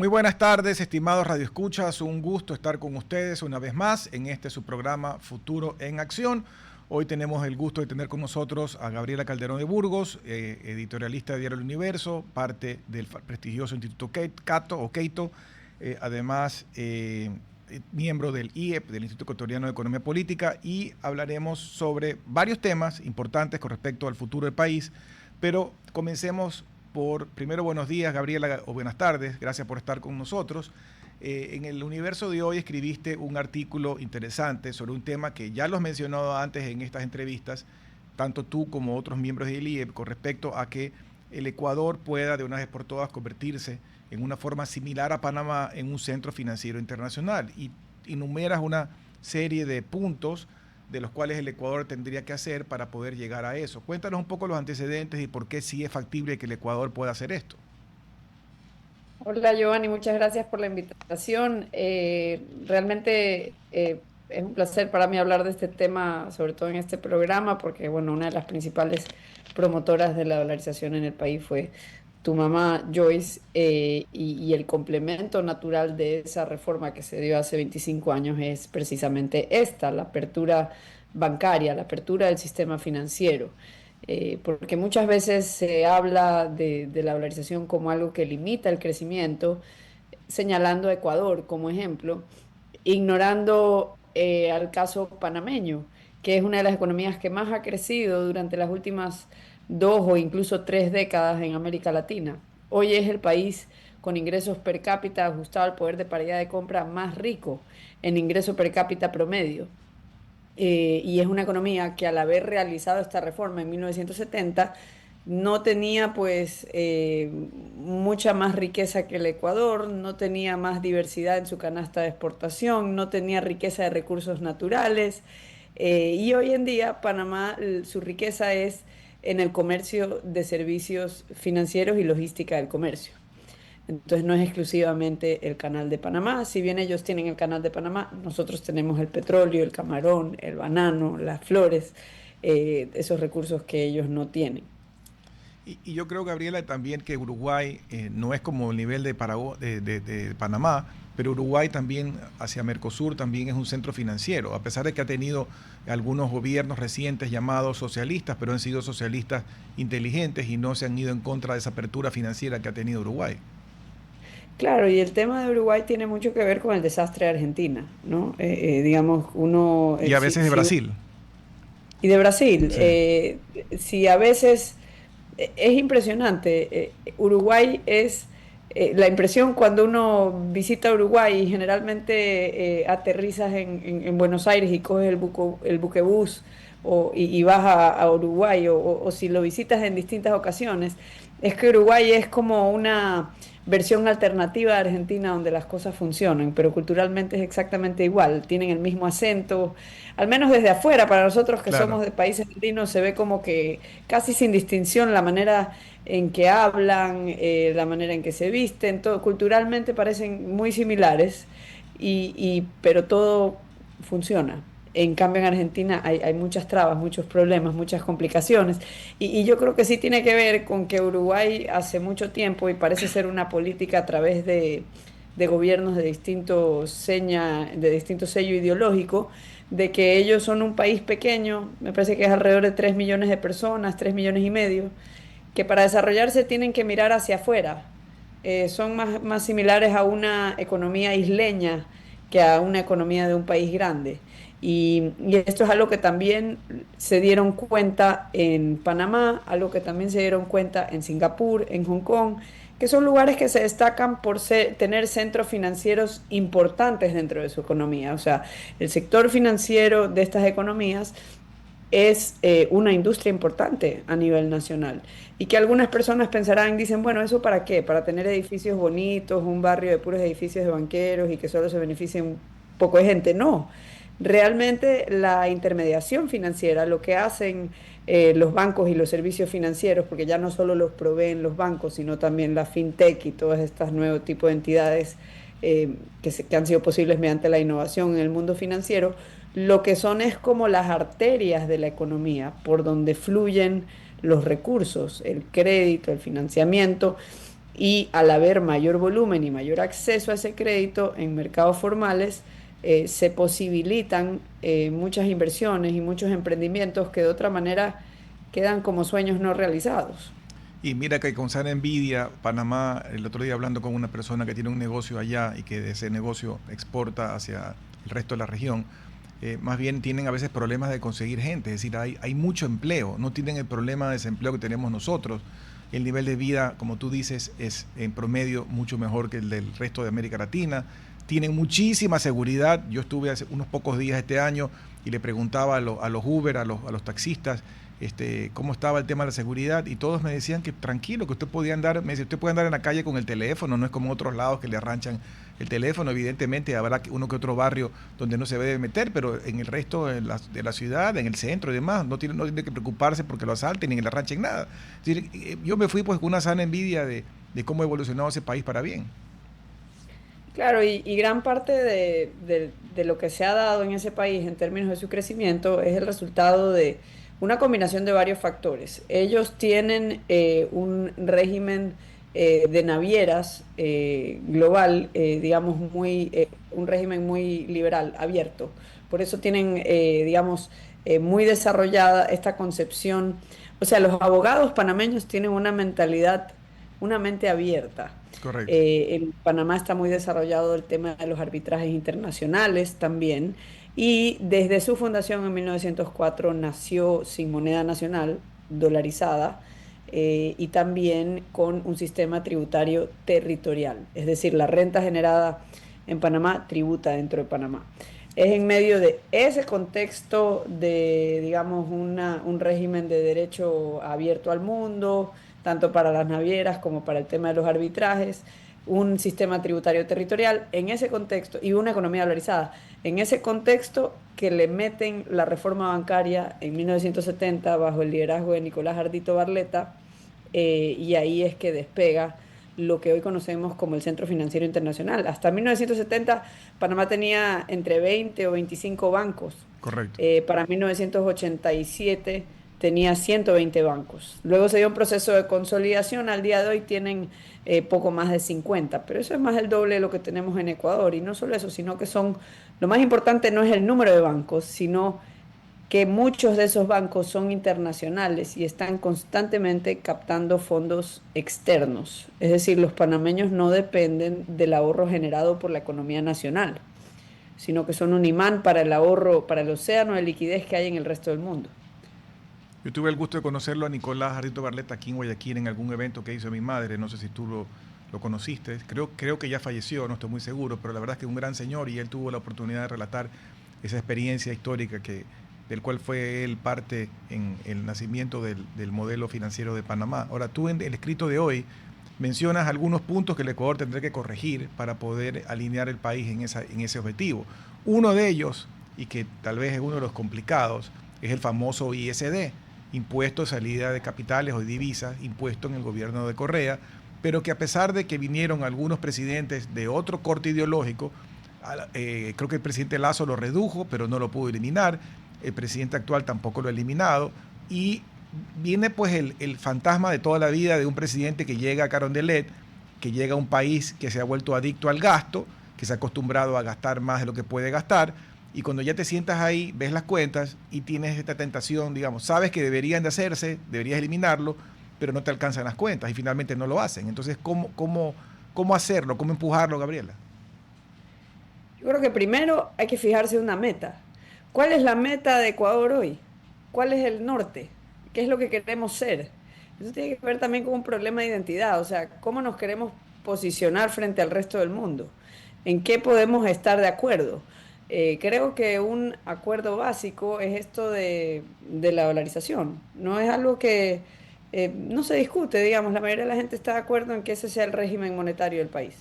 Muy buenas tardes, estimados radioescuchas. Un gusto estar con ustedes una vez más en su programa Futuro en Acción. Hoy tenemos el gusto de tener con nosotros a Gabriela Calderón de Burgos, editorialista de Diario El Universo, parte del prestigioso Instituto Cato, además miembro del IEP, del Instituto Ecuatoriano de Economía Política, y hablaremos sobre varios temas importantes con respecto al futuro del país, pero comencemos primero, buenos días, Gabriela, o buenas tardes, gracias por estar con nosotros. En el Universo de hoy escribiste un artículo interesante sobre un tema que ya lo has mencionado antes en estas entrevistas, tanto tú como otros miembros del IEP, con respecto a que el Ecuador pueda de una vez por todas convertirse en una forma similar a Panamá en un centro financiero internacional. Y enumeras una serie de puntos de los cuales el Ecuador tendría que hacer para poder llegar a eso. Cuéntanos un poco los antecedentes y por qué sí es factible que el Ecuador pueda hacer esto. Hola Giovanni, muchas gracias por la invitación. Realmente es un placer para mí hablar de este tema, sobre todo en este programa, porque bueno, una de las principales promotoras de la dolarización en el país fue tu mamá Joyce, y el complemento natural de esa reforma que se dio hace 25 años es precisamente esta, la apertura bancaria, la apertura del sistema financiero. Porque muchas veces se habla de la dolarización como algo que limita el crecimiento, señalando a Ecuador como ejemplo, ignorando al caso panameño, que es una de las economías que más ha crecido durante las últimas 2 o incluso 3 décadas en América Latina. Hoy es el país con ingresos per cápita ajustado al poder de paridad de compra más rico en ingreso per cápita promedio. Y es una economía que al haber realizado esta reforma en 1970 no tenía pues mucha más riqueza que el Ecuador, no tenía más diversidad en su canasta de exportación, no tenía riqueza de recursos naturales, y hoy en día Panamá, su riqueza es en el comercio de servicios financieros y logística del comercio. Entonces no es exclusivamente el canal de Panamá. Si bien ellos tienen el canal de Panamá, nosotros tenemos el petróleo, el camarón, el banano, las flores, esos recursos que ellos no tienen. Y yo creo, Gabriela, también que Uruguay no es como el nivel de Panamá, pero Uruguay también hacia Mercosur también es un centro financiero, a pesar de que ha tenido algunos gobiernos recientes llamados socialistas, pero han sido socialistas inteligentes y no se han ido en contra de esa apertura financiera que ha tenido Uruguay. Claro, y el tema de Uruguay tiene mucho que ver con el desastre de Argentina, ¿no? Digamos, uno, Y a veces de Brasil. y de Brasil, Sí. si a veces es impresionante. Uruguay es la impresión cuando uno visita Uruguay y generalmente aterrizas en Buenos Aires y coges el buquebús y vas a Uruguay o si lo visitas en distintas ocasiones, es que Uruguay es como una versión alternativa de Argentina donde las cosas funcionan, pero culturalmente es exactamente igual, tienen el mismo acento, al menos desde afuera, para nosotros que Claro. somos de países andinos se ve como que casi sin distinción la manera en que hablan, la manera en que se visten, todo culturalmente parecen muy similares, pero todo funciona. En cambio, en Argentina hay muchas trabas, muchos problemas, muchas complicaciones. Y yo creo que sí tiene que ver con que Uruguay hace mucho tiempo, y parece ser una política a través de gobiernos de distinto sello ideológico, de que ellos son un país pequeño, me parece que es alrededor de 3 millones de personas, 3,5 millones, que para desarrollarse tienen que mirar hacia afuera. Son más similares a una economía isleña que a una economía de un país grande. Y esto es algo que también se dieron cuenta en Panamá, algo que también se dieron cuenta en Singapur, en Hong Kong, que son lugares que se destacan por tener centros financieros importantes dentro de su economía. O sea, el sector financiero de estas economías es una industria importante a nivel nacional y que algunas personas pensarán, dicen, bueno, ¿eso para qué? Para tener edificios bonitos, un barrio de puros edificios de banqueros y que solo se beneficien un poco de gente. No, realmente la intermediación financiera, lo que hacen los bancos y los servicios financieros, porque ya no solo los proveen los bancos, sino también la fintech y todas estas nuevos tipos de entidades que han sido posibles mediante la innovación en el mundo financiero, lo que son es como las arterias de la economía, por donde fluyen los recursos, el crédito, el financiamiento, y al haber mayor volumen y mayor acceso a ese crédito en mercados formales, se posibilitan muchas inversiones y muchos emprendimientos que de otra manera quedan como sueños no realizados. Y mira que con sana envidia, Panamá, el otro día hablando con una persona que tiene un negocio allá y que de ese negocio exporta hacia el resto de la región, más bien tienen a veces problemas de conseguir gente, es decir, hay mucho empleo, no tienen el problema de desempleo que tenemos nosotros. El nivel de vida, como tú dices, es en promedio mucho mejor que el del resto de América Latina. Tienen muchísima seguridad. Yo estuve hace unos pocos días este año y le preguntaba a los Uber, a los taxistas, cómo estaba el tema de la seguridad, y todos me decían que tranquilo, que usted podía andar, me dice, usted puede andar en la calle con el teléfono, no es como en otros lados que le arranchan el teléfono. Evidentemente habrá uno que otro barrio donde no se debe meter, pero en el resto de la ciudad, en el centro y demás, no tiene que preocuparse porque lo asalten ni que le arranchen nada. Es decir, yo me fui pues con una sana envidia de cómo ha evolucionado ese país para bien. Claro, y gran parte de lo que se ha dado en ese país en términos de su crecimiento es el resultado de una combinación de varios factores. Ellos tienen un régimen de navieras global, digamos, un régimen muy liberal, abierto. Por eso tienen, digamos, muy desarrollada esta concepción. O sea, los abogados panameños tienen una mentalidad, una mente abierta. Correcto. En Panamá está muy desarrollado el tema de los arbitrajes internacionales también. Y desde su fundación en 1904 nació sin moneda nacional, dolarizada, y también con un sistema tributario territorial. Es decir, la renta generada en Panamá tributa dentro de Panamá. Es en medio de ese contexto de, digamos, un régimen de derecho abierto al mundo, tanto para las navieras como para el tema de los arbitrajes, un sistema tributario territorial, en ese contexto, y una economía dolarizada, en ese contexto que le meten la reforma bancaria en 1970 bajo el liderazgo de Nicolás Ardito Barletta, y ahí es que despega lo que hoy conocemos como el Centro Financiero Internacional. Hasta 1970 Panamá tenía entre 20 o 25 bancos. Correcto. Para 1987 tenía 120 bancos. Luego se dio un proceso de consolidación. Al día de hoy tienen poco más de 50, pero eso es más del doble de lo que tenemos en Ecuador. Y no solo eso, sino que lo más importante no es el número de bancos, sino que muchos de esos bancos son internacionales y están constantemente captando fondos externos. Es decir, los panameños no dependen del ahorro generado por la economía nacional, sino que son un imán para el ahorro, para el océano de liquidez que hay en el resto del mundo. Yo tuve el gusto de conocerlo a Nicolás Ardito Barletta aquí en Guayaquil en algún evento que hizo mi madre, no sé si tú lo conociste, creo que ya falleció, no estoy muy seguro, pero la verdad es que es un gran señor y él tuvo la oportunidad de relatar esa experiencia histórica del cual fue él parte en el nacimiento del modelo financiero de Panamá. Ahora, tú en el escrito de hoy mencionas algunos puntos que el Ecuador tendrá que corregir para poder alinear el país en ese objetivo. Uno de ellos, y que tal vez es uno de los complicados, es el famoso ISD, impuesto de salida de capitales o divisas, impuesto en el gobierno de Correa, pero que a pesar de que vinieron algunos presidentes de otro corte ideológico, creo que el presidente Lazo lo redujo, pero no lo pudo eliminar, el presidente actual tampoco lo ha eliminado, y viene pues el fantasma de toda la vida de un presidente que llega a Carondelet, que llega a un país que se ha vuelto adicto al gasto, que se ha acostumbrado a gastar más de lo que puede gastar, y cuando ya te sientas ahí, ves las cuentas y tienes esta tentación, digamos, sabes que deberían de hacerse, deberías eliminarlo, pero no te alcanzan las cuentas y finalmente no lo hacen. Entonces, ¿cómo hacerlo? ¿Cómo empujarlo, Gabriela? Yo creo que primero hay que fijarse una meta. ¿Cuál es la meta de Ecuador hoy? ¿Cuál es el norte? ¿Qué es lo que queremos ser? Eso tiene que ver también con un problema de identidad, o sea, cómo nos queremos posicionar frente al resto del mundo, en qué podemos estar de acuerdo. Creo que un acuerdo básico es esto de la dolarización. No es algo que no se discute, digamos, la mayoría de la gente está de acuerdo en que ese sea el régimen monetario del país.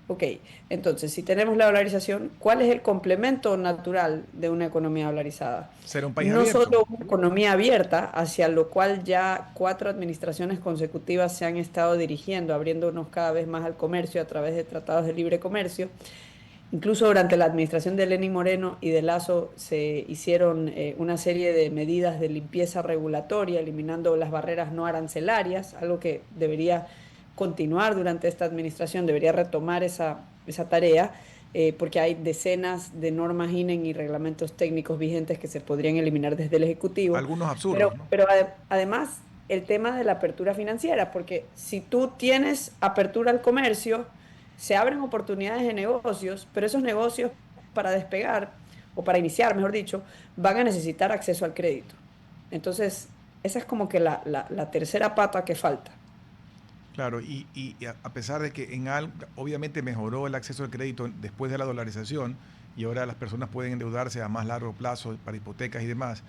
Ok, entonces, si tenemos la dolarización, ¿cuál es el complemento natural de una economía dolarizada? Ser un país No abierto. solo una economía abierta, hacia lo cual ya 4 administraciones consecutivas se han estado dirigiendo, abriéndonos cada vez más al comercio a través de tratados de libre comercio. Incluso durante la administración de Lenín Moreno y de Lazo se hicieron una serie de medidas de limpieza regulatoria, eliminando las barreras no arancelarias, algo que debería continuar durante esta administración, debería retomar esa tarea, porque hay decenas de normas INEN y reglamentos técnicos vigentes que se podrían eliminar desde el Ejecutivo. Algunos Pero, absurdos, ¿no? pero además, el tema de la apertura financiera, porque si tú tienes apertura al comercio, se abren oportunidades de negocios, pero esos negocios para despegar, o para iniciar, mejor dicho, van a necesitar acceso al crédito. Entonces, esa es como que la tercera pata que falta. Claro, y a pesar de que obviamente mejoró el acceso al crédito después de la dolarización y ahora las personas pueden endeudarse a más largo plazo para hipotecas y demás,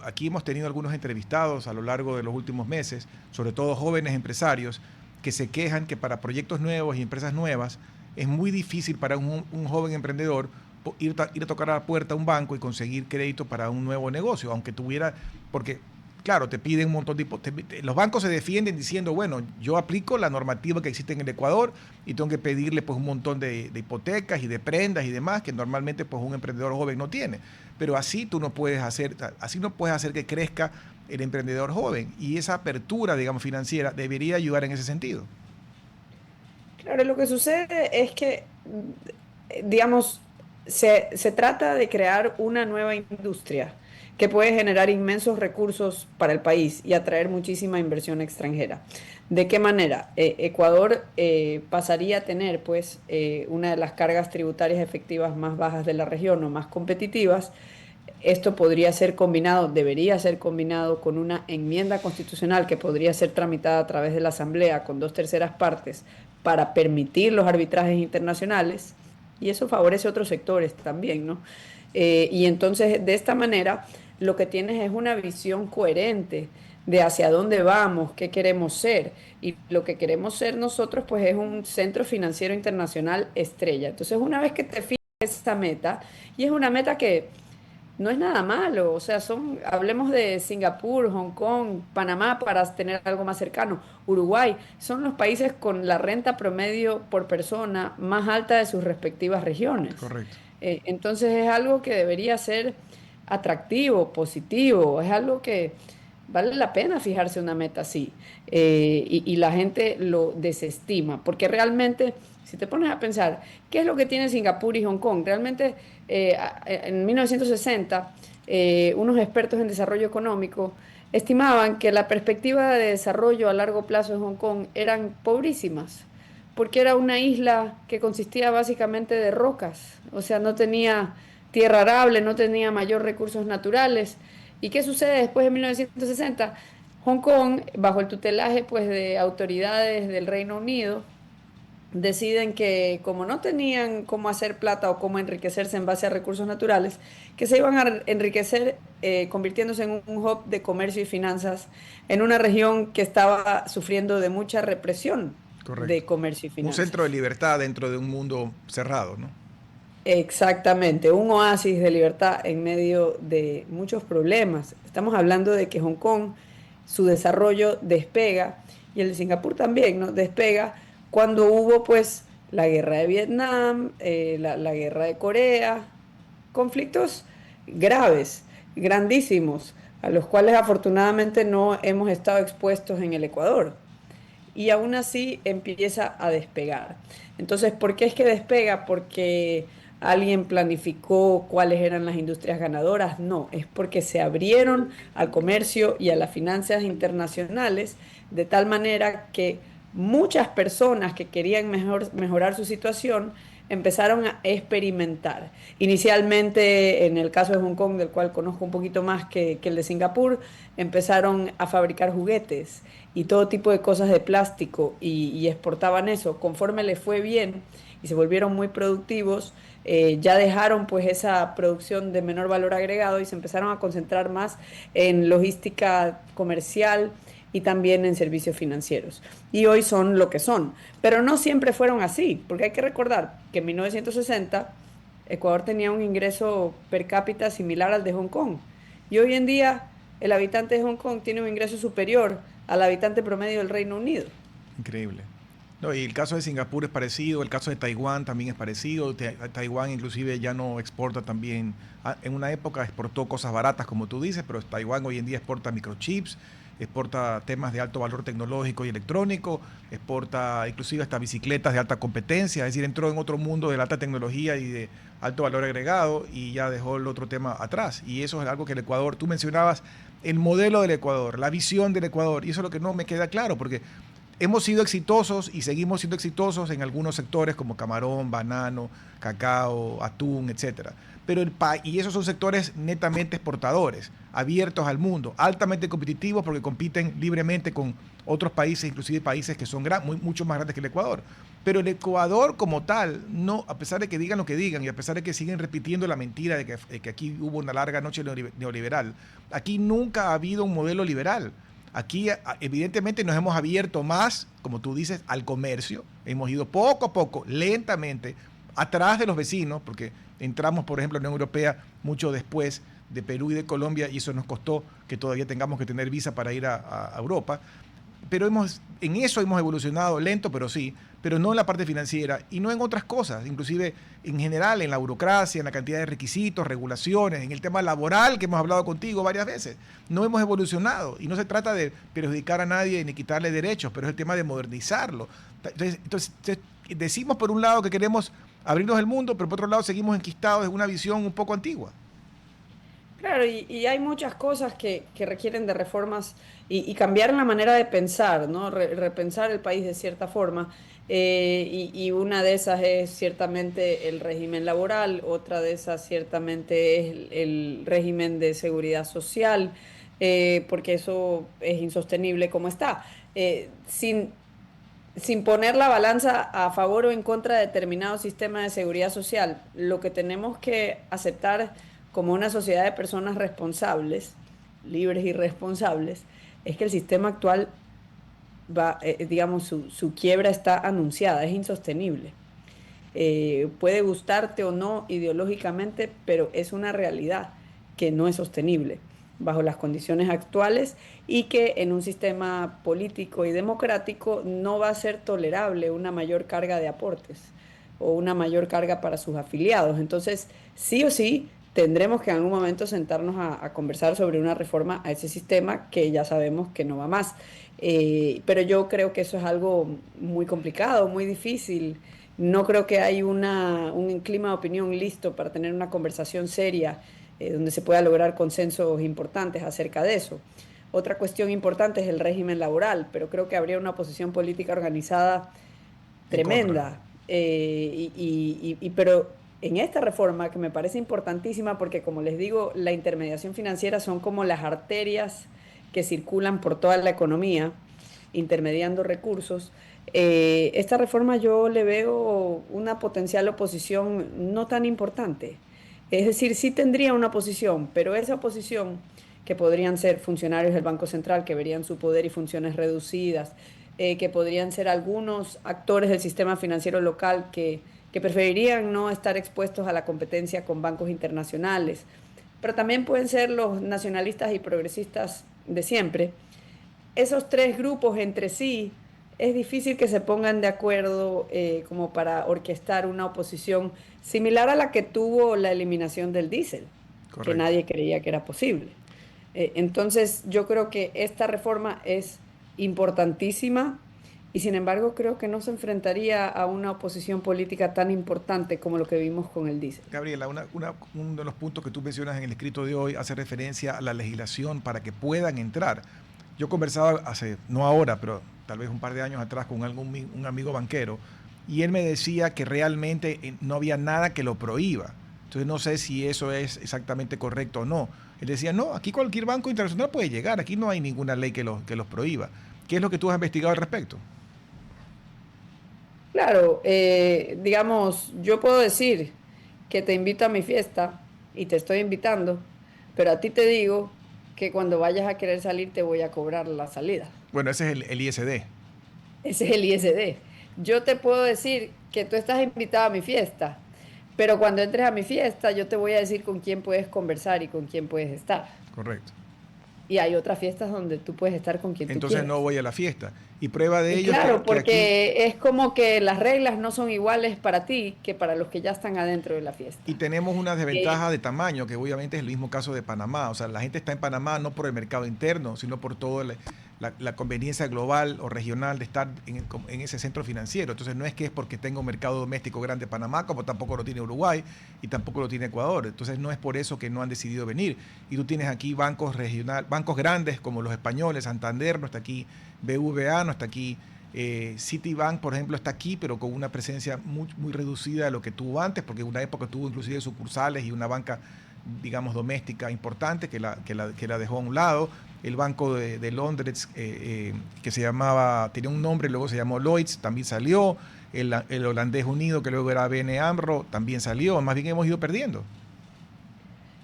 aquí hemos tenido algunos entrevistados a lo largo de los últimos meses, sobre todo jóvenes empresarios, que se quejan que para proyectos nuevos y empresas nuevas es muy difícil para un joven emprendedor ir a tocar a la puerta a un banco y conseguir crédito para un nuevo negocio, aunque tuviera, porque claro, te piden un montón de los bancos se defienden diciendo, bueno, yo aplico la normativa que existe en el Ecuador y tengo que pedirle pues un montón de hipotecas y de prendas y demás que normalmente pues un emprendedor joven no tiene. Pero así tú no puedes hacer, así no puedes hacer que crezca el emprendedor joven, y esa apertura, digamos, financiera debería ayudar en ese sentido. Claro, lo que sucede es que, digamos, se trata de crear una nueva industria que puede generar inmensos recursos para el país y atraer muchísima inversión extranjera. ¿De qué manera? Ecuador pasaría a tener, pues, una de las cargas tributarias efectivas más bajas de la región o más competitivas. Esto podría ser combinado, debería ser combinado con una enmienda constitucional que podría ser tramitada a través de la Asamblea con 2/3 partes para permitir los arbitrajes internacionales, y eso favorece a otros sectores también, ¿no? Y entonces, de esta manera, lo que tienes es una visión coherente de hacia dónde vamos, qué queremos ser. Y lo que queremos ser nosotros, pues, es un centro financiero internacional estrella. Entonces, una vez que te fijas esta meta, y es una meta que no es nada malo, o sea, hablemos de Singapur, Hong Kong, Panamá para tener algo más cercano, Uruguay, son los países con la renta promedio por persona más alta de sus respectivas regiones. Correcto. Entonces es algo que debería ser atractivo, positivo, es algo que vale la pena fijarse una meta así. Y la gente lo desestima, porque realmente, si te pones a pensar, ¿qué es lo que tiene Singapur y Hong Kong? Realmente, en 1960, unos expertos en desarrollo económico estimaban que la perspectiva de desarrollo a largo plazo en Hong Kong eran pobrísimas, porque era una isla que consistía básicamente de rocas, o sea, no tenía tierra arable, no tenía mayor recursos naturales. ¿Y qué sucede después de 1960? Hong Kong, bajo el tutelaje pues, de autoridades del Reino Unido, deciden que como no tenían cómo hacer plata o cómo enriquecerse en base a recursos naturales, que se iban a enriquecer convirtiéndose en un hub de comercio y finanzas en una región que estaba sufriendo de mucha represión Correcto. de comercio y Un centro de finanzas. libertad dentro de un mundo cerrado, ¿no? Exactamente, un oasis de libertad en medio de muchos problemas. Estamos hablando de que Hong Kong, su desarrollo despega, y el de Singapur también, ¿no? Despega cuando hubo pues la guerra de Vietnam, la guerra de Corea, conflictos graves, grandísimos, a los cuales afortunadamente no hemos estado expuestos en el Ecuador. Y aún así empieza a despegar. Entonces, ¿por qué es que despega? Porque alguien planificó cuáles eran las industrias ganadoras. No, es porque se abrieron al comercio y a las finanzas internacionales de tal manera que muchas personas que querían mejorar su situación empezaron a experimentar. Inicialmente, en el caso de Hong Kong, del cual conozco un poquito más que el de Singapur, empezaron a fabricar juguetes y todo tipo de cosas de plástico y exportaban eso. Conforme les fue bien y se volvieron muy productivos, ya dejaron pues esa producción de menor valor agregado y se empezaron a concentrar más en logística comercial y también en servicios financieros. Y hoy son lo que son. Pero no siempre fueron así, porque hay que recordar que en 1960 Ecuador tenía un ingreso per cápita similar al de Hong Kong. Y hoy en día el habitante de Hong Kong tiene un ingreso superior al habitante promedio del Reino Unido. Increíble. No, y el caso de Singapur es parecido, el caso de Taiwán también es parecido. Taiwán inclusive ya no exporta también. En una época exportó cosas baratas, como tú dices, pero Taiwán hoy en día exporta microchips exporta temas de alto valor tecnológico y electrónico, exporta inclusive hasta bicicletas de alta competencia, es decir, entró en otro mundo de la alta tecnología y de alto valor agregado y ya dejó el otro tema atrás. Y eso es algo que el Ecuador, tú mencionabas el modelo del Ecuador, la visión del Ecuador, y eso es lo que no me queda claro, porque hemos sido exitosos y seguimos siendo exitosos en algunos sectores como camarón, banano, cacao, atún, etcétera. Y esos son sectores netamente exportadores, abiertos al mundo, altamente competitivos porque compiten libremente con otros países, inclusive países que son mucho más grandes que el Ecuador. Pero el Ecuador como tal, no, a pesar de que digan lo que digan y a pesar de que siguen repitiendo la mentira de que aquí hubo una larga noche neoliberal, aquí nunca ha habido un modelo liberal. Aquí evidentemente nos hemos abierto más, como tú dices, al comercio. Hemos ido poco a poco, lentamente, atrás de los vecinos, porque entramos, por ejemplo, en la Unión Europea mucho después de Perú y de Colombia, y eso nos costó que todavía tengamos que tener visa para ir a Europa. Pero en eso hemos evolucionado lento, pero sí, pero no en la parte financiera y no en otras cosas, inclusive en general, en la burocracia, en la cantidad de requisitos, regulaciones, en el tema laboral que hemos hablado contigo varias veces. No hemos evolucionado y no se trata de perjudicar a nadie ni quitarle derechos, pero es el tema de modernizarlo. Entonces decimos por un lado que queremos abrirnos el mundo, pero por otro lado seguimos enquistados en una visión un poco antigua. Claro, y hay muchas cosas que requieren de reformas y cambiar la manera de pensar, ¿no? Repensar el país de cierta forma. Y una de esas es ciertamente el régimen laboral, otra de esas ciertamente es el régimen de seguridad social, porque eso es insostenible como está. Sin poner la balanza a favor o en contra de determinado sistema de seguridad social, lo que tenemos que aceptar como una sociedad de personas responsables, libres y responsables, es que el sistema actual digamos, su quiebra está anunciada, es insostenible. Puede gustarte o no ideológicamente, pero es una realidad que no es sostenible bajo las condiciones actuales y que en un sistema político y democrático no va a ser tolerable una mayor carga de aportes o una mayor carga para sus afiliados. Entonces, sí o sí, tendremos que en algún momento sentarnos a conversar sobre una reforma a ese sistema que ya sabemos que no va más. Pero yo creo que eso es algo muy complicado, muy difícil. No creo que hay un clima de opinión listo para tener una conversación seria donde se pueda lograr consensos importantes acerca de eso. Otra cuestión importante es el régimen laboral, pero creo que habría una oposición política organizada En contra. tremenda. Pero en esta reforma, que me parece importantísima, porque como les digo, la intermediación financiera son como las arterias que circulan por toda la economía, intermediando recursos. Esta reforma yo le veo una potencial oposición no tan importante. Es decir, sí tendría una oposición, pero esa oposición, que podrían ser funcionarios del Banco Central que verían su poder y funciones reducidas, que podrían ser algunos actores del sistema financiero local que preferirían no estar expuestos a la competencia con bancos internacionales, pero también pueden ser los nacionalistas y progresistas de siempre. Esos tres grupos entre sí es difícil que se pongan de acuerdo como para orquestar una oposición similar a la que tuvo la eliminación del diésel, que Correcto. nadie creía que era posible. Entonces yo creo que esta reforma es importantísima y sin embargo creo que no se enfrentaría a una oposición política tan importante como lo que vimos con el diésel. Gabriela, uno de los puntos que tú mencionas en el escrito de hoy hace referencia a la legislación para que puedan entrar. Yo conversaba hace, no ahora, pero tal vez un par de años atrás con un amigo banquero y él me decía que realmente no había nada que lo prohíba. Entonces no sé si eso es exactamente correcto o no. Él decía, no, aquí cualquier banco internacional puede llegar, aquí no hay ninguna ley que los prohíba. ¿Qué es lo que tú has investigado al respecto? Claro, digamos, yo puedo decir que te invito a mi fiesta y te estoy invitando, pero a ti te digo que cuando vayas a querer salir te voy a cobrar la salida. Bueno, ese es el ISD. Ese es el ISD. Yo te puedo decir que tú estás invitado a mi fiesta, pero cuando entres a mi fiesta yo te voy a decir con quién puedes conversar y con quién puedes estar. Correcto. Y hay otras fiestas donde tú puedes estar con quien tú Entonces no quieras. voy a la fiesta. Y prueba de Y ello claro, que aquí, porque es como que las reglas no son iguales para ti que para los que ya están adentro de la y fiesta. tenemos una Eh, desventaja de tamaño, que obviamente es el mismo caso de Panamá. O sea, la gente está en Panamá no por el mercado interno, sino por toda la conveniencia global o regional de estar en ese centro financiero. Entonces, no es que es porque tenga un mercado doméstico grande Panamá, como tampoco lo tiene Uruguay y tampoco lo tiene Ecuador. Entonces, no es por eso que no han decidido venir. Y tú tienes aquí bancos regional, bancos grandes como los españoles, Santander, no está aquí, BVA, no está aquí. Citibank, por ejemplo, está aquí, pero con una presencia muy reducida de lo que tuvo antes, porque en una época tuvo inclusive sucursales y una banca, digamos, doméstica importante que la dejó a un lado. El Banco de Londres, que tenía un nombre, luego se llamó Lloyds, también salió. El holandés unido, que luego era ABN AMRO, también salió. Más bien hemos ido perdiendo.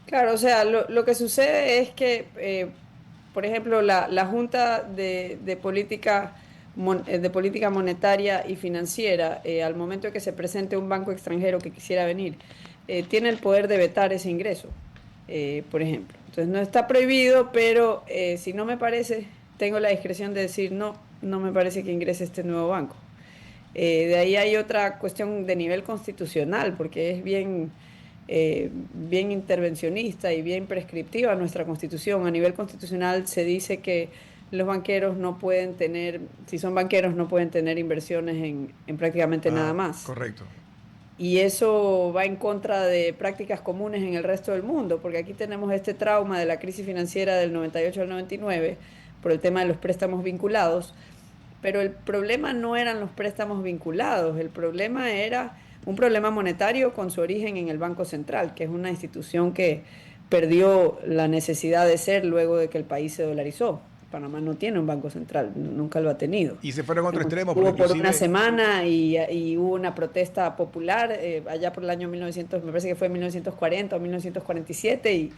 claro, o sea, lo que sucede es que, por ejemplo, la Junta de Política Monetaria y Financiera, al momento de que se presente un banco extranjero que quisiera venir, tiene el poder de vetar ese ingreso, por ejemplo. Entonces, no está prohibido, pero si no me parece, tengo la discreción de decir no, no me parece que ingrese este nuevo banco. De ahí hay otra cuestión de nivel constitucional, porque es bien intervencionista y bien prescriptiva nuestra constitución. A nivel constitucional se dice que los banqueros no pueden tener, si son banqueros, no pueden tener inversiones en prácticamente nada Ah, más. correcto. Y eso va en contra de prácticas comunes en el resto del mundo, porque aquí tenemos este trauma de la crisis financiera del 98 al 99 por el tema de los préstamos vinculados, pero el problema no eran los préstamos vinculados, el problema era un problema monetario con su origen en el Banco Central, que es una institución que perdió la necesidad de ser luego de que el país se dolarizó. Panamá no tiene un banco central, nunca lo ha tenido. Y se fueron a otro extremo, porque Hubo por una inclusive semana y hubo una protesta popular allá por el año 1900, me parece que fue 1940 o 1947,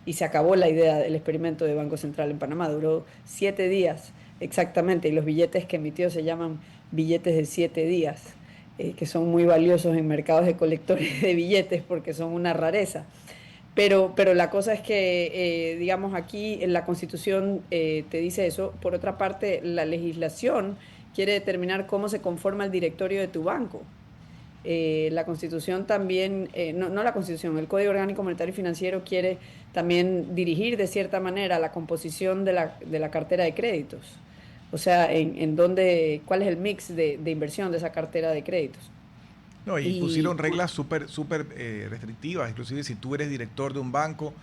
y se acabó la idea del experimento de Banco Central en Panamá. Duró 7 días exactamente, y los billetes que emitió se llaman billetes de 7 días, que son muy valiosos en mercados de colectores de billetes porque son una rareza. Pero la cosa es que, digamos, aquí en la Constitución te dice eso. Por otra parte, la legislación quiere determinar cómo se conforma el directorio de tu banco. La Constitución también, no la Constitución, el Código Orgánico Monetario y Financiero quiere también dirigir de cierta manera la composición de la cartera de créditos. O sea, en dónde, cuál es el mix de inversión de esa cartera de créditos. no, y Y pusieron reglas súper restrictivas. Inclusive si tú eres director de un banco,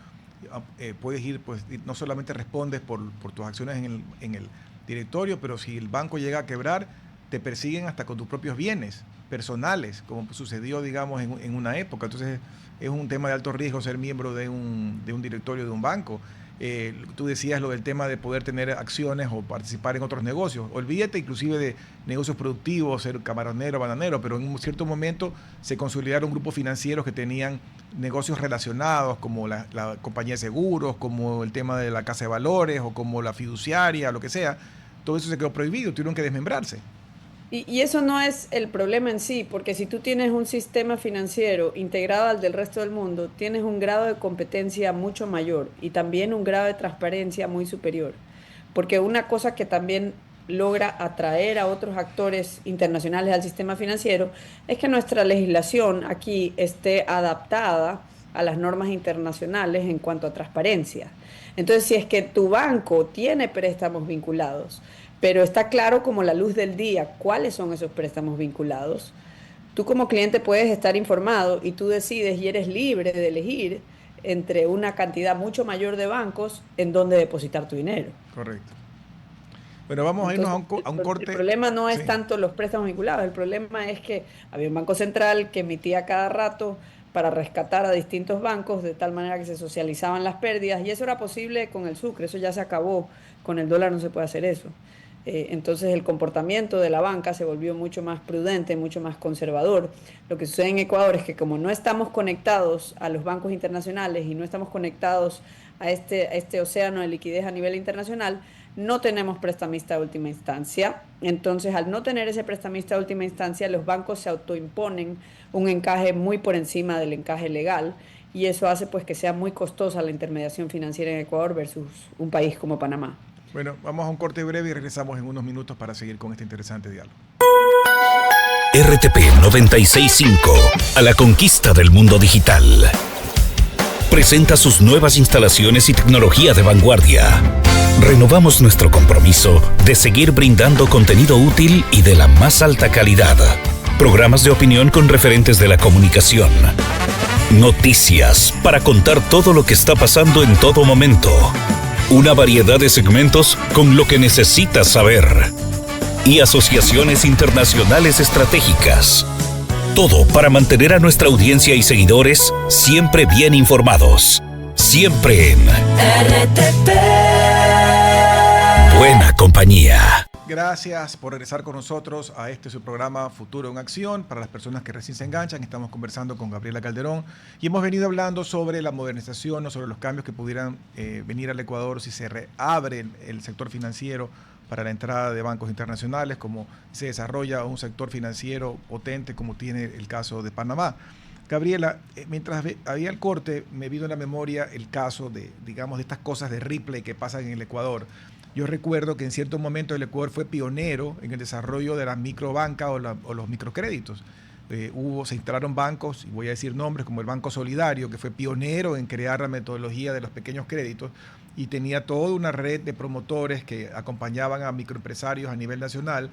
puedes ir, pues no solamente respondes por tus acciones en el directorio, pero si el banco llega a quebrar, te persiguen hasta con tus propios bienes personales, como sucedió, digamos, en una época. Entonces es un tema de alto riesgo ser miembro de un directorio de un banco. Tú decías lo del tema de poder tener acciones o participar en otros negocios. Olvídate inclusive de negocios productivos, ser camaronero, bananero, pero en un cierto momento se consolidaron grupos financieros que tenían negocios relacionados, como la compañía de seguros, como el tema de la casa de valores o como la fiduciaria, lo que sea. Todo eso se quedó prohibido, tuvieron que desmembrarse. y eso no es el problema en sí, porque si tú tienes un sistema financiero integrado al del resto del mundo, tienes un grado de competencia mucho mayor y también un grado de transparencia muy superior. Porque una cosa que también logra atraer a otros actores internacionales al sistema financiero es que nuestra legislación aquí esté adaptada a las normas internacionales en cuanto a transparencia. Entonces, si es que tu banco tiene préstamos vinculados, pero está claro como la luz del día cuáles son esos préstamos vinculados, tú como cliente puedes estar informado y tú decides y eres libre de elegir entre una cantidad mucho mayor de bancos en donde depositar tu dinero. Correcto. Bueno, vamos a irnos a Entonces, un, co- el, a un pro- el corte. problema no Sí. es tanto los préstamos vinculados, el problema es que había un banco central que emitía cada rato para rescatar a distintos bancos de tal manera que se socializaban las pérdidas, y eso era posible con el sucre, eso ya se acabó, con el dólar no se puede hacer eso. Entonces el comportamiento de la banca se volvió mucho más prudente, mucho más conservador. Lo que sucede en Ecuador es que como no estamos conectados a los bancos internacionales y no estamos conectados a este océano de liquidez a nivel internacional, no tenemos prestamista de última instancia. Entonces, al no tener ese prestamista de última instancia, los bancos se autoimponen un encaje muy por encima del encaje legal, y eso hace pues que sea muy costosa la intermediación financiera en Ecuador versus un país como Panamá. Bueno, vamos a un corte breve y regresamos en unos minutos para seguir con este interesante diálogo. RTP 96.5, a la conquista del mundo digital. Presenta sus nuevas instalaciones y tecnología de vanguardia. Renovamos nuestro compromiso de seguir brindando contenido útil y de la más alta calidad. Programas de opinión con referentes de la comunicación. Noticias para contar todo lo que está pasando en todo momento. Una variedad de segmentos con lo que necesitas saber. Y asociaciones internacionales estratégicas. Todo para mantener a nuestra audiencia y seguidores siempre bien informados. Siempre en RTP. Buena compañía. Gracias por regresar con nosotros a su programa Futuro en Acción. Para las personas que recién se enganchan, estamos conversando con Gabriela Calderón y hemos venido hablando sobre la modernización o sobre los cambios que pudieran venir al Ecuador si se reabre el sector financiero para la entrada de bancos internacionales, como se desarrolla un sector financiero potente como tiene el caso de Panamá. Gabriela, mientras había el corte, me vino a la memoria el caso de estas cosas de Ripley que pasan en el Ecuador. Yo recuerdo que en cierto momento el Ecuador fue pionero en el desarrollo de la microbanca o los microcréditos. Se instalaron bancos, y voy a decir nombres, como el Banco Solidario, que fue pionero en crear la metodología de los pequeños créditos y tenía toda una red de promotores que acompañaban a microempresarios a nivel nacional,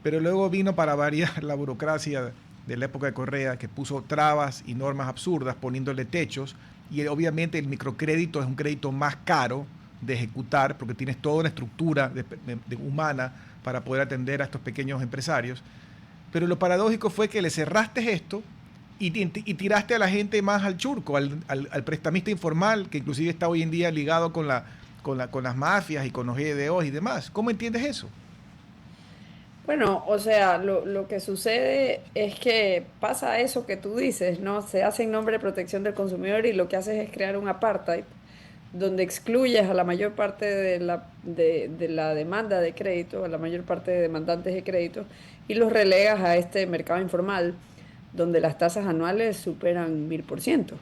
pero luego vino para variar la burocracia de la época de Correa, que puso trabas y normas absurdas poniéndole techos, y obviamente el microcrédito es un crédito más caro de ejecutar porque tienes toda una estructura humana para poder atender a estos pequeños empresarios. Pero lo paradójico fue que le cerraste esto y tiraste a la gente más al churco, al prestamista informal, que inclusive está hoy en día ligado con las mafias y con los GDOs y demás. ¿Cómo entiendes eso? Bueno, o sea, lo que sucede es que pasa eso que tú dices, ¿no? Se hace en nombre de protección del consumidor y lo que haces es crear un apartheid donde excluyes a la mayor parte de la demanda de crédito, a la mayor parte de demandantes de crédito, y los relegas a este mercado informal, donde las tasas anuales superan 1000%.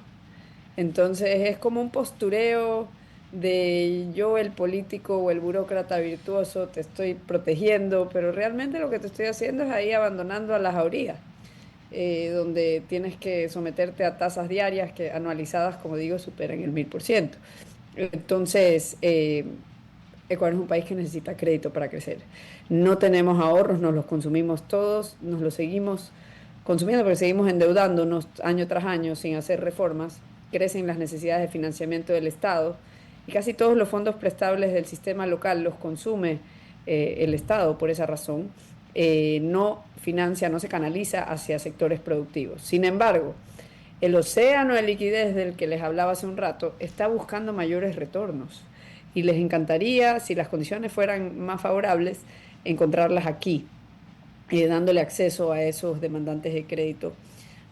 Entonces es como un postureo de yo, el político o el burócrata virtuoso, te estoy protegiendo, pero realmente lo que te estoy haciendo es ahí abandonando a las jaurías, donde tienes que someterte a tasas diarias que anualizadas, como digo, superan el 1000%. Entonces, Ecuador es un país que necesita crédito para crecer. No tenemos ahorros, nos los consumimos todos, nos los seguimos consumiendo porque seguimos endeudándonos año tras año sin hacer reformas. Crecen las necesidades de financiamiento del Estado y casi todos los fondos prestables del sistema local los consume el Estado por esa razón. No financia, no se canaliza hacia sectores productivos. Sin embargo, el océano de liquidez del que les hablaba hace un rato está buscando mayores retornos y les encantaría, si las condiciones fueran más favorables, encontrarlas aquí, dándole acceso a esos demandantes de crédito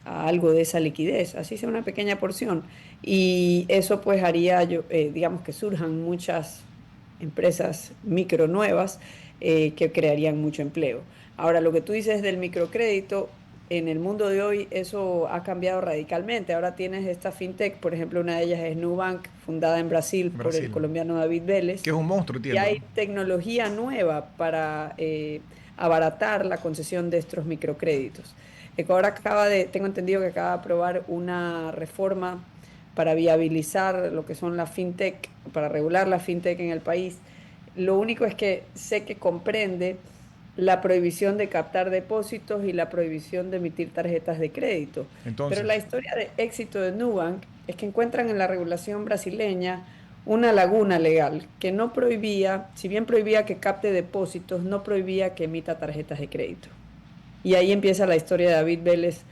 a algo de esa liquidez, así sea una pequeña porción. Y eso pues haría, digamos, que surjan muchas empresas micro nuevas que crearían mucho empleo. Ahora, lo que tú dices del microcrédito, en el mundo de hoy eso ha cambiado radicalmente. Ahora tienes esta fintech, por ejemplo, una de ellas es Nubank, fundada en Brasil por el colombiano David Vélez. Que es un monstruo, y hay tecnología nueva para abaratar la concesión de estos microcréditos. Ecuador tengo entendido que acaba de aprobar una reforma para viabilizar lo que son las fintech, para regular la fintech en el país. Lo único es que sé que comprende la prohibición de captar depósitos y la prohibición de emitir tarjetas de crédito. Entonces, pero la historia de éxito de Nubank es que encuentran en la regulación brasileña una laguna legal que no prohibía, si bien prohibía que capte depósitos, no prohibía que emita tarjetas de crédito. Y ahí empieza la historia de David Vélez,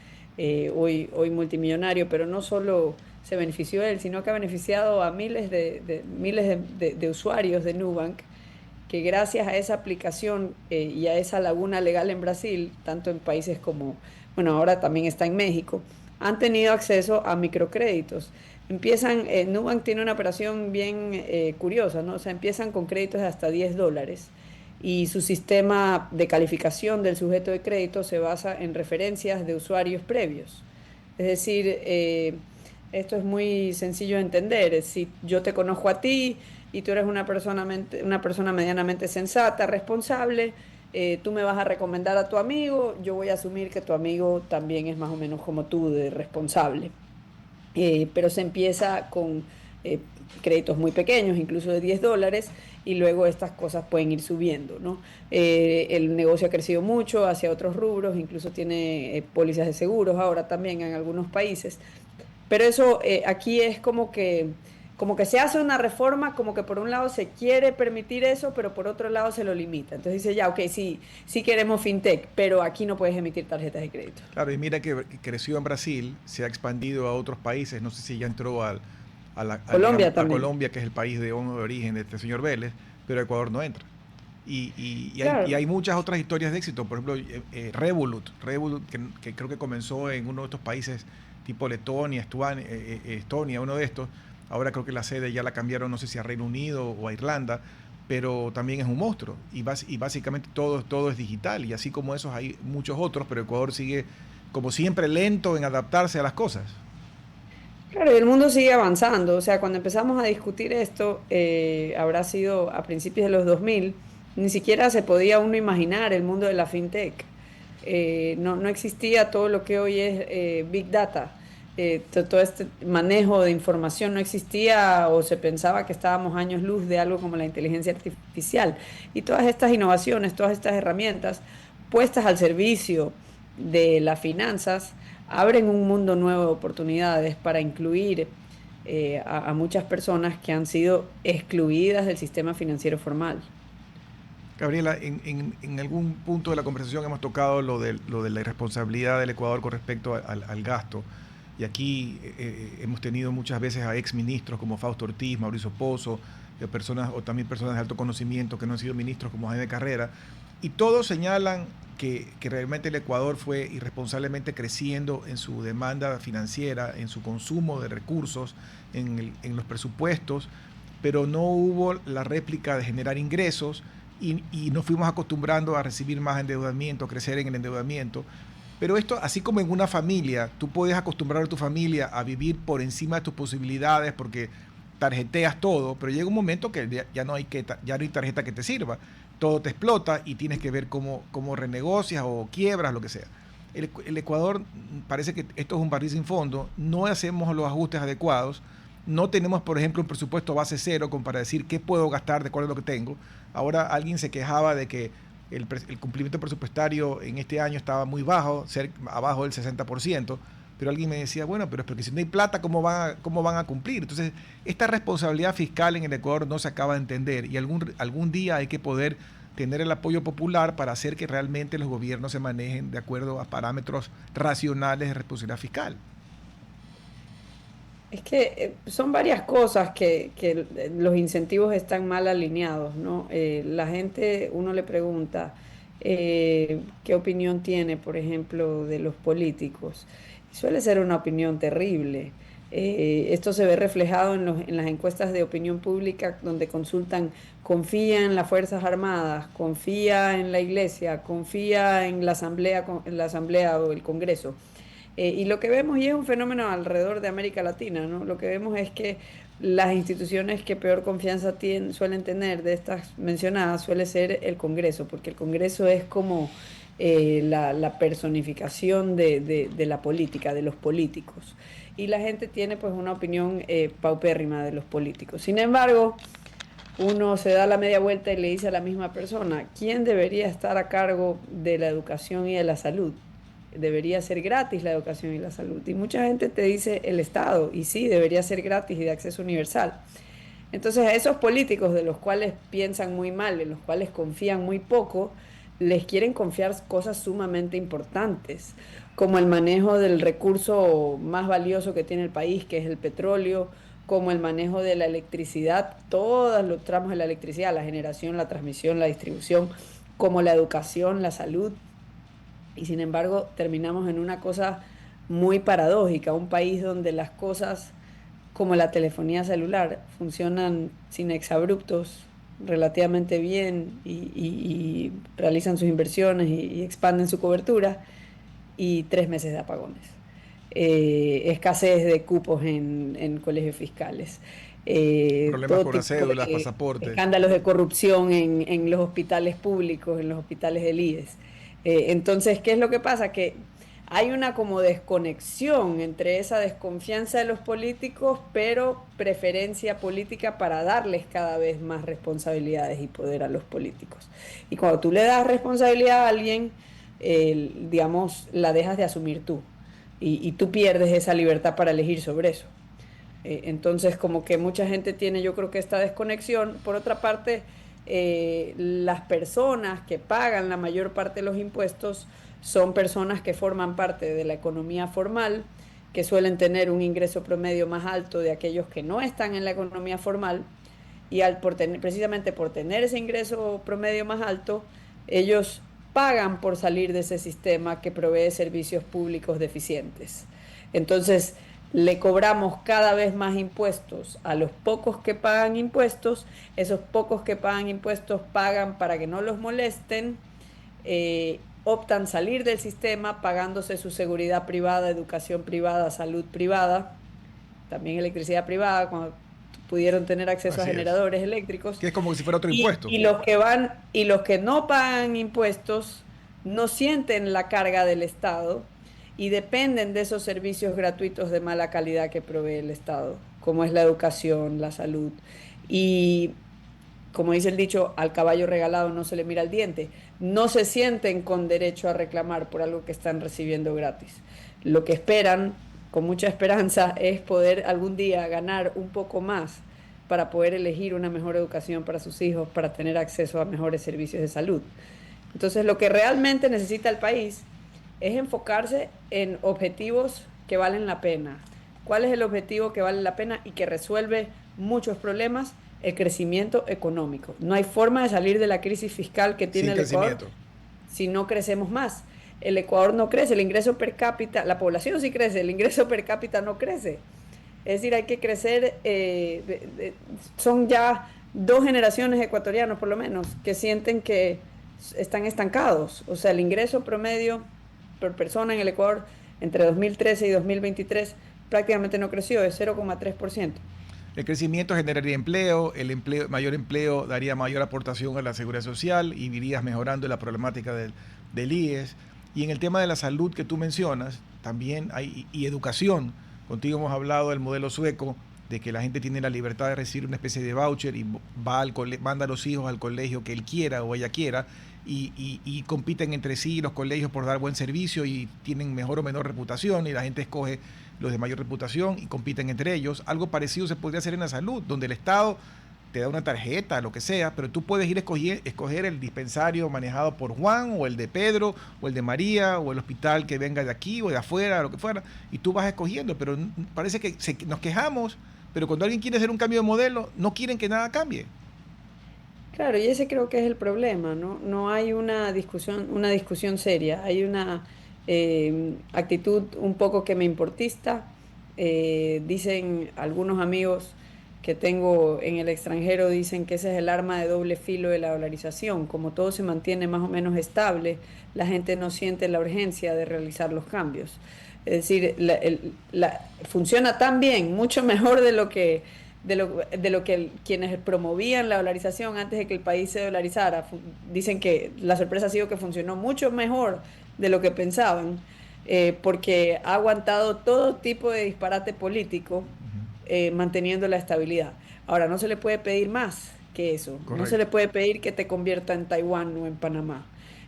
hoy multimillonario, pero no solo se benefició él, sino que ha beneficiado a miles de usuarios de Nubank, que gracias a esa aplicación y a esa laguna legal en Brasil, tanto en países como, bueno, ahora también está en México, han tenido acceso a microcréditos. Nubank tiene una operación bien curiosa, ¿no? O sea, empiezan con créditos de hasta $10 y su sistema de calificación del sujeto de crédito se basa en referencias de usuarios previos. Es decir, esto es muy sencillo de entender. Si yo te conozco a ti, y tú eres una persona medianamente sensata, responsable, tú me vas a recomendar a tu amigo, yo voy a asumir que tu amigo también es más o menos como tú, de responsable. Pero se empieza con eh, créditos muy pequeños, incluso de $10, y luego estas cosas pueden ir subiendo, ¿no? El negocio ha crecido mucho hacia otros rubros, incluso tiene pólizas de seguros ahora también en algunos países, pero eso aquí es como que se hace una reforma, como que por un lado se quiere permitir eso, pero por otro lado se lo limita. Entonces dice, ya, ok, sí, sí queremos fintech, pero aquí no puedes emitir tarjetas de crédito. Claro, y mira que creció en Brasil, se ha expandido a otros países, no sé si ya entró Colombia a también. Colombia, que es el país de origen de este señor Vélez, pero Ecuador no entra. Y Claro. hay muchas otras historias de éxito, por ejemplo, Revolut que creo que comenzó en uno de estos países tipo Letonia, Estonia, uno de estos. Ahora creo que la sede ya la cambiaron, no sé si a Reino Unido o a Irlanda, pero también es un monstruo. Y básicamente todo es digital. Y así como esos hay muchos otros, pero Ecuador sigue, como siempre, lento en adaptarse a las cosas. Claro, y el mundo sigue avanzando. O sea, cuando empezamos a discutir esto, habrá sido a principios de los 2000, ni siquiera se podía uno imaginar el mundo de la fintech. No existía todo lo que hoy es Big Data. Todo este manejo de información no existía, o se pensaba que estábamos años luz de algo como la inteligencia artificial. Y todas estas innovaciones, todas estas herramientas puestas al servicio de las finanzas abren un mundo nuevo de oportunidades para incluir a muchas personas que han sido excluidas del sistema financiero formal. Gabriela, en algún punto de la conversación hemos tocado lo de la irresponsabilidad del Ecuador con respecto al gasto. Y aquí hemos tenido muchas veces a ex ministros como Fausto Ortiz, Mauricio Pozo, o también personas de alto conocimiento que no han sido ministros como Jaime Carrera. Y todos señalan que realmente el Ecuador fue irresponsablemente creciendo en su demanda financiera, en su consumo de recursos, en los presupuestos, pero no hubo la réplica de generar ingresos y nos fuimos acostumbrando a recibir más endeudamiento, a crecer en el endeudamiento. Pero esto, así como en una familia, tú puedes acostumbrar a tu familia a vivir por encima de tus posibilidades porque tarjeteas todo, pero llega un momento que ya no hay tarjeta que te sirva. Todo te explota y tienes que ver cómo renegocias o quiebras, lo que sea. El Ecuador parece que esto es un barril sin fondo, no hacemos los ajustes adecuados, no tenemos, por ejemplo, un presupuesto base cero como para decir qué puedo gastar de acuerdo a lo que tengo. Ahora alguien se quejaba de que el cumplimiento presupuestario en este año estaba muy bajo, abajo del 60%, pero alguien me decía, bueno, pero es porque si no hay plata, cómo van a cumplir? Entonces, esta responsabilidad fiscal en el Ecuador no se acaba de entender y algún día hay que poder tener el apoyo popular para hacer que realmente los gobiernos se manejen de acuerdo a parámetros racionales de responsabilidad fiscal. Es que son varias cosas que los incentivos están mal alineados, ¿no? La gente, uno le pregunta qué opinión tiene, por ejemplo, de los políticos. Suele ser una opinión terrible. Esto se ve reflejado en las encuestas de opinión pública donde consultan, confía en las Fuerzas Armadas, confía en la Iglesia, confía en la asamblea o el Congreso. Y lo que vemos, y es un fenómeno alrededor de América Latina, ¿no? Lo que vemos es que las instituciones que peor confianza suelen tener de estas mencionadas suele ser el Congreso, porque el Congreso es como la personificación de la política, de los políticos. Y la gente tiene pues una opinión paupérrima de los políticos. Sin embargo, uno se da la media vuelta y le dice a la misma persona, ¿quién debería estar a cargo de la educación y de la salud? Debería ser gratis la educación y la salud. Y mucha gente te dice el Estado, y sí, debería ser gratis y de acceso universal. Entonces a esos políticos de los cuales piensan muy mal, en los cuales confían muy poco, les quieren confiar cosas sumamente importantes, como el manejo del recurso más valioso que tiene el país, que es el petróleo, como el manejo de la electricidad, todos los tramos de la electricidad, la generación, la transmisión, la distribución, como la educación, la salud. Y sin embargo, terminamos en una cosa muy paradójica, un país donde las cosas como la telefonía celular funcionan sin exabruptos relativamente bien y realizan sus inversiones y expanden su cobertura, y 3 meses de apagones. Escasez de cupos en colegios fiscales. Problemas todo con tipo las cédulas, de pasaportes. escándalos de corrupción en los hospitales públicos, en los hospitales del IES. Entonces, ¿qué es lo que pasa? Que hay una como desconexión entre esa desconfianza de los políticos, pero preferencia política para darles cada vez más responsabilidades y poder a los políticos. Y cuando tú le das responsabilidad a alguien, digamos, la dejas de asumir tú. Y tú pierdes esa libertad para elegir sobre eso. Entonces, como que mucha gente tiene, yo creo que esta desconexión. Por otra parte, las personas que pagan la mayor parte de los impuestos son personas que forman parte de la economía formal, que suelen tener un ingreso promedio más alto de aquellos que no están en la economía formal, y precisamente por tener ese ingreso promedio más alto, ellos pagan por salir de ese sistema que provee servicios públicos deficientes. Entonces, le cobramos cada vez más impuestos a los pocos que pagan impuestos. Esos pocos que pagan impuestos pagan para que no los molesten, optan salir del sistema pagándose su seguridad privada, educación privada, salud privada, también electricidad privada, cuando pudieron tener acceso Así a es. generadores eléctricos. Que es como si fuera otro impuesto. Y los que no pagan impuestos no sienten la carga del Estado y dependen de esos servicios gratuitos de mala calidad que provee el Estado, como es la educación, la salud. Y como dice el dicho, al caballo regalado no se le mira el diente. No se sienten con derecho a reclamar por algo que están recibiendo gratis. Lo que esperan, con mucha esperanza, es poder algún día ganar un poco más para poder elegir una mejor educación para sus hijos, para tener acceso a mejores servicios de salud. Entonces, lo que realmente necesita el país es enfocarse en objetivos que valen la pena. ¿Cuál es el objetivo que vale la pena y que resuelve muchos problemas? El crecimiento económico. No hay forma de salir de la crisis fiscal que tiene el Ecuador si no crecemos más. El Ecuador no crece, el ingreso per cápita, la población sí crece, el ingreso per cápita no crece. Es decir, hay que crecer, son ya 2 generaciones ecuatorianos por lo menos que sienten que están estancados. O sea, el ingreso promedio por persona en el Ecuador entre 2013 y 2023 prácticamente no creció, es 0,3%. El crecimiento generaría empleo, mayor empleo daría mayor aportación a la seguridad social y irías mejorando la problemática del IES. Y en el tema de la salud que tú mencionas, también hay, y educación. Contigo hemos hablado del modelo sueco, de que la gente tiene la libertad de recibir una especie de voucher y manda a los hijos al colegio que él quiera o ella quiera, y compiten entre sí los colegios por dar buen servicio y tienen mejor o menor reputación, y la gente escoge los de mayor reputación y compiten entre ellos. Algo parecido se podría hacer en la salud, donde el Estado te da una tarjeta, lo que sea, pero tú puedes ir a escoger el dispensario manejado por Juan, o el de Pedro, o el de María, o el hospital que venga de aquí o de afuera, lo que fuera, y tú vas escogiendo. Pero parece que nos quejamos, pero cuando alguien quiere hacer un cambio de modelo, no quieren que nada cambie. Claro, y ese creo que es el problema, ¿no? No hay una discusión seria, hay una actitud un poco que me importista. Dicen algunos amigos que tengo en el extranjero, dicen que ese es el arma de doble filo de la dolarización. Como todo se mantiene más o menos estable, la gente no siente la urgencia de realizar los cambios. Es decir, funciona tan bien, mucho mejor de lo que quienes promovían la dolarización antes de que el país se dolarizara. Dicen que la sorpresa ha sido que funcionó mucho mejor de lo que pensaban, porque ha aguantado todo tipo de disparate político, manteniendo la estabilidad. Ahora, no se le puede pedir más que eso. Correcto. No se le puede pedir que te convierta en Taiwán o en Panamá.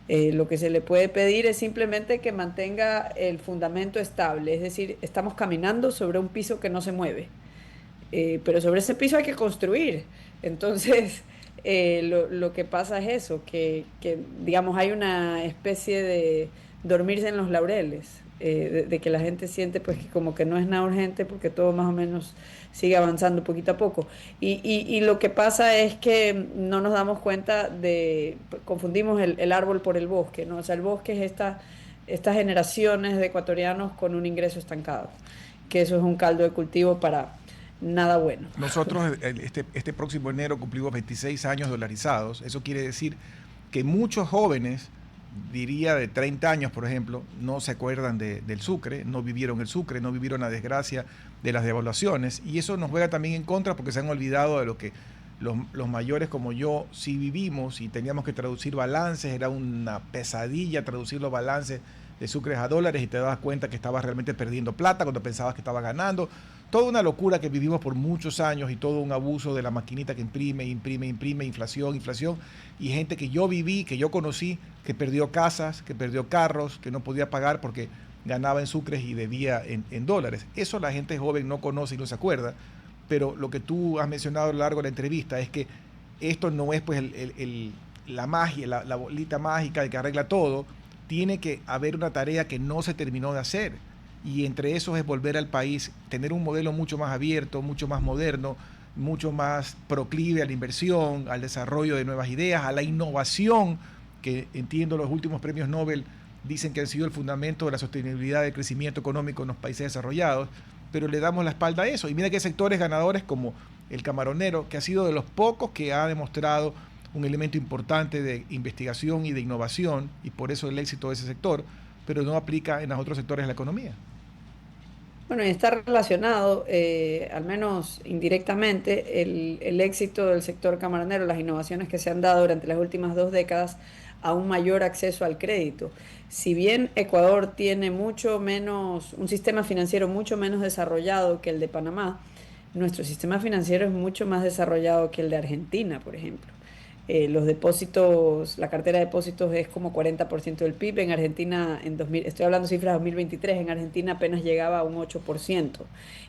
Lo que se le puede pedir es simplemente que mantenga el fundamento estable, es decir, estamos caminando sobre un piso que no se mueve. Pero sobre ese piso hay que construir. Entonces, lo que pasa es eso, que digamos, hay una especie de dormirse en los laureles, de que la gente siente pues que como que no es nada urgente porque todo más o menos sigue avanzando poquito a poco. Y lo que pasa es que no nos damos cuenta confundimos el árbol por el bosque, ¿no? O sea, el bosque es estas generaciones de ecuatorianos con un ingreso estancado, que eso es un caldo de cultivo para nada bueno. Nosotros este próximo enero cumplimos 26 años dolarizados. Eso quiere decir que muchos jóvenes diría de 30 años, por ejemplo, no se acuerdan del Sucre, no vivieron el Sucre, no vivieron la desgracia de las devaluaciones, y eso nos juega también en contra porque se han olvidado de lo que los mayores como yo sí vivimos y teníamos que traducir balances, era una pesadilla traducir los balances de sucres a dólares y te dabas cuenta que estabas realmente perdiendo plata cuando pensabas que estabas ganando. Toda una locura que vivimos por muchos años y todo un abuso de la maquinita que imprime, inflación, y gente que yo viví, que yo conocí, que perdió casas, que perdió carros, que no podía pagar porque ganaba en sucres y debía en dólares. Eso la gente joven no conoce y no se acuerda, pero lo que tú has mencionado a lo largo de la entrevista es que esto no es pues la magia, la bolita mágica de que arregla todo. Tiene que haber una tarea que no se terminó de hacer, y entre esos es volver al país, tener un modelo mucho más abierto, mucho más moderno, mucho más proclive a la inversión, al desarrollo de nuevas ideas, a la innovación, que entiendo los últimos premios Nobel dicen que han sido el fundamento de la sostenibilidad del crecimiento económico en los países desarrollados, pero le damos la espalda a eso. Y mira que sectores ganadores como el camaronero, que ha sido de los pocos que ha demostrado un elemento importante de investigación y de innovación, y por eso el éxito de ese sector, pero no aplica en los otros sectores de la economía. Bueno, y está relacionado, al menos indirectamente, el éxito del sector camaronero, las innovaciones que se han dado durante las últimas 2 décadas a un mayor acceso al crédito. Si bien Ecuador tiene mucho menos, un sistema financiero mucho menos desarrollado que el de Panamá, nuestro sistema financiero es mucho más desarrollado que el de Argentina, por ejemplo. Los depósitos, la cartera de depósitos es como 40% del PIB. En Argentina, estoy hablando de cifras 2023, en Argentina apenas llegaba a un 8%.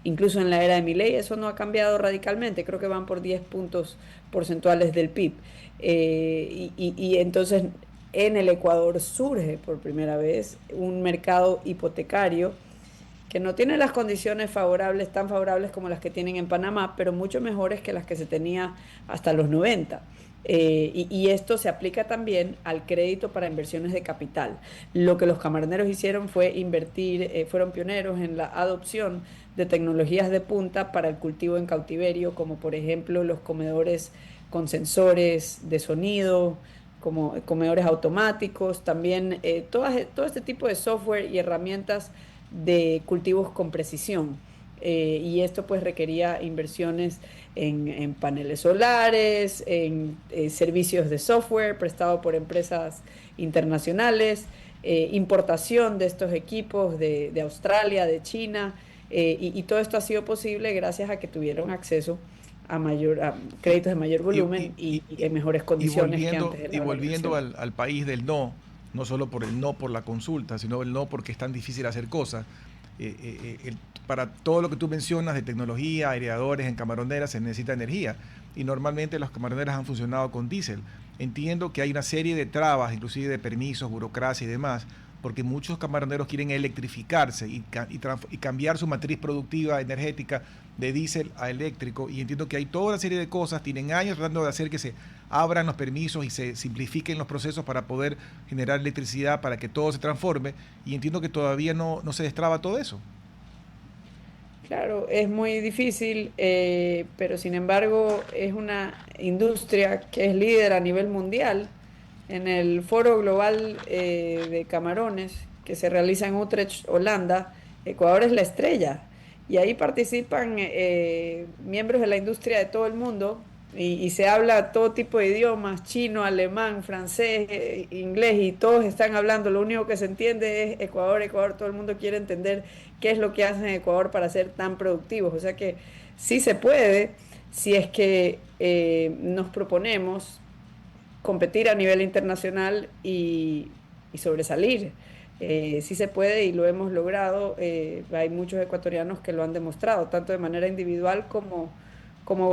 Incluso en la era de Milei eso no ha cambiado radicalmente, creo que van por 10 puntos porcentuales del PIB. Y entonces en el Ecuador surge por primera vez un mercado hipotecario que no tiene las condiciones favorables, tan favorables como las que tienen en Panamá, pero mucho mejores que las que se tenía hasta los 90. Y esto se aplica también al crédito para inversiones de capital. Lo que los camaroneros hicieron fue invertir, fueron pioneros en la adopción de tecnologías de punta para el cultivo en cautiverio, como por ejemplo los comedores con sensores de sonido, como comedores automáticos, también todo este tipo de software y herramientas de cultivos con precisión. Y esto pues requería inversiones en paneles solares, en servicios de software prestado por empresas internacionales, importación de estos equipos de Australia, de China, y todo esto ha sido posible gracias a que tuvieron acceso a créditos de mayor volumen y en mejores condiciones que antes. Y volviendo al país del no solo por el no por la consulta, sino el no porque es tan difícil hacer cosas. Para todo lo que tú mencionas de tecnología, aireadores en camaroneras, se necesita energía, y normalmente las camaroneras han funcionado con diésel. Entiendo que hay una serie de trabas, inclusive de permisos, burocracia y demás, porque muchos camaroneros quieren electrificarse y cambiar su matriz productiva energética de diésel a eléctrico, y entiendo que hay toda una serie de cosas, tienen años tratando de hacer que se abran los permisos y se simplifiquen los procesos para poder generar electricidad, para que todo se transforme, y entiendo que todavía no se destraba todo eso. Claro, es muy difícil, pero sin embargo es una industria que es líder a nivel mundial. En el Foro Global de Camarones, que se realiza en Utrecht, Holanda, Ecuador es la estrella. Y ahí participan miembros de la industria de todo el mundo, y se habla todo tipo de idiomas: chino, alemán, francés, inglés, y todos están hablando. Lo único que se entiende es Ecuador, Ecuador. Todo el mundo quiere entender qué es lo que hacen en Ecuador para ser tan productivos. O sea que sí se puede, si es que nos proponemos competir a nivel internacional y sobresalir. Sí se puede, y lo hemos logrado. Hay muchos ecuatorianos que lo han demostrado, tanto de manera individual como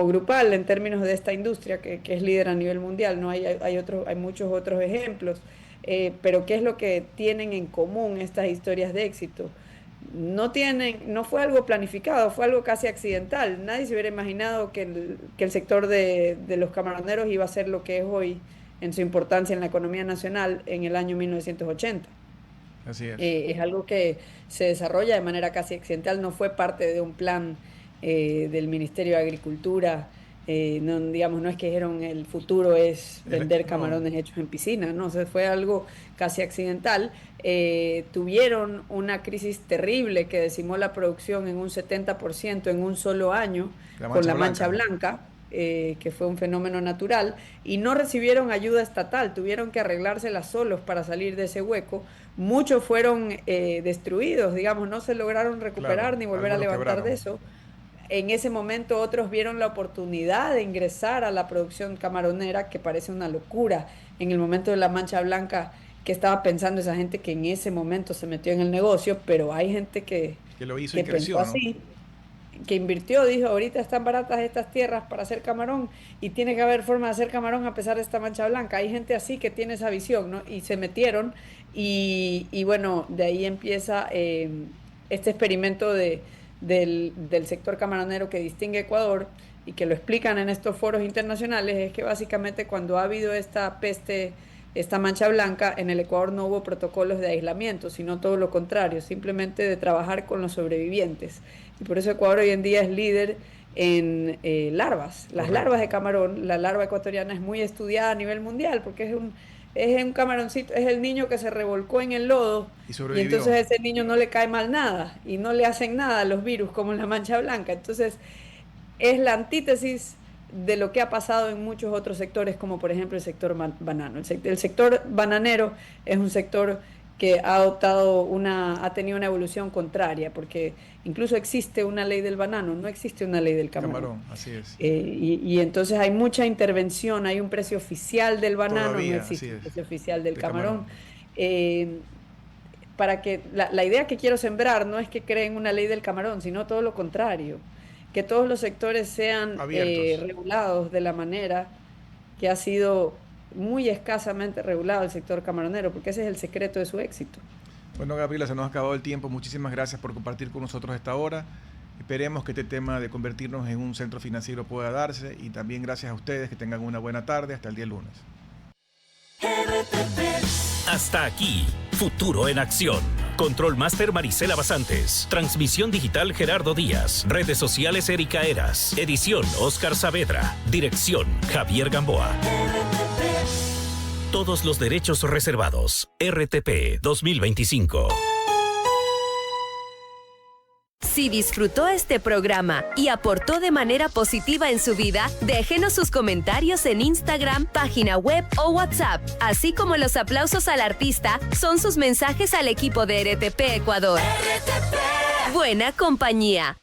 grupal, en términos de esta industria que es líder a nivel mundial, ¿no? Hay muchos otros ejemplos, pero ¿qué es lo que tienen en común estas historias de éxito? No fue algo planificado, fue algo casi accidental. Nadie se hubiera imaginado que el sector de los camaroneros iba a ser lo que es hoy en su importancia en la economía nacional en el año 1980. Así es. Es algo que se desarrolla de manera casi accidental, no fue parte de un plan del Ministerio de Agricultura No, digamos, no es que dijeron el futuro es vender camarones hechos en piscina, no, o sea, fue algo casi accidental. Tuvieron una crisis terrible que decimó la producción en un 70% en un solo año con la mancha blanca. Que fue un fenómeno natural, y no recibieron ayuda estatal, tuvieron que arreglárselas solos para salir de ese hueco. Muchos fueron destruidos, digamos, no se lograron recuperar ni volver a levantar de eso. En ese momento otros vieron la oportunidad de ingresar a la producción camaronera, que parece una locura en el momento de la mancha blanca. Que estaba pensando esa gente que en ese momento se metió en el negocio, pero hay gente que lo hizo que y creció, pensó así, que invirtió, dijo, ahorita están baratas estas tierras para hacer camarón y tiene que haber forma de hacer camarón a pesar de esta mancha blanca. Hay gente así que tiene esa visión, ¿no? Y se metieron y bueno, de ahí empieza este experimento del sector camaronero que distingue Ecuador y que lo explican en estos foros internacionales. Es que básicamente cuando ha habido esta peste, esta mancha blanca, en el Ecuador no hubo protocolos de aislamiento, sino todo lo contrario, simplemente de trabajar con los sobrevivientes. Y por eso Ecuador hoy en día es líder en larvas. Las larvas de camarón, la larva ecuatoriana es muy estudiada a nivel mundial porque es un camaroncito, es el niño que se revolcó en el lodo y entonces a ese niño no le cae mal nada y no le hacen nada a los virus como en la mancha blanca. Entonces es la antítesis de lo que ha pasado en muchos otros sectores, como por ejemplo el sector banano. El sector bananero es un sector que ha tenido una evolución contraria, porque incluso existe una ley del banano, no existe una ley del camarón. Así es. Y entonces hay mucha intervención, hay un precio oficial del banano, todavía, no existe un precio oficial del camarón. Para que la idea que quiero sembrar no es que creen una ley del camarón, sino todo lo contrario, que todos los sectores sean regulados de la manera que ha sido muy escasamente regulado el sector camaronero, porque ese es el secreto de su éxito. Bueno, Gabriela, se nos ha acabado el tiempo. Muchísimas gracias por compartir con nosotros esta hora. Esperemos que este tema de convertirnos en un centro financiero pueda darse, y también gracias a ustedes, que tengan una buena tarde. Hasta el día lunes. Hasta aquí, Futuro en Acción. Control Master Marisela Basantes. Transmisión digital Gerardo Díaz. Redes sociales Erika Eras. Edición Oscar Saavedra. Dirección Javier Gamboa. Todos los derechos reservados. RTP 2025. Si disfrutó este programa y aportó de manera positiva en su vida, déjenos sus comentarios en Instagram, página web o WhatsApp, así como los aplausos al artista son sus mensajes al equipo de RTP Ecuador. RTP. Buena compañía.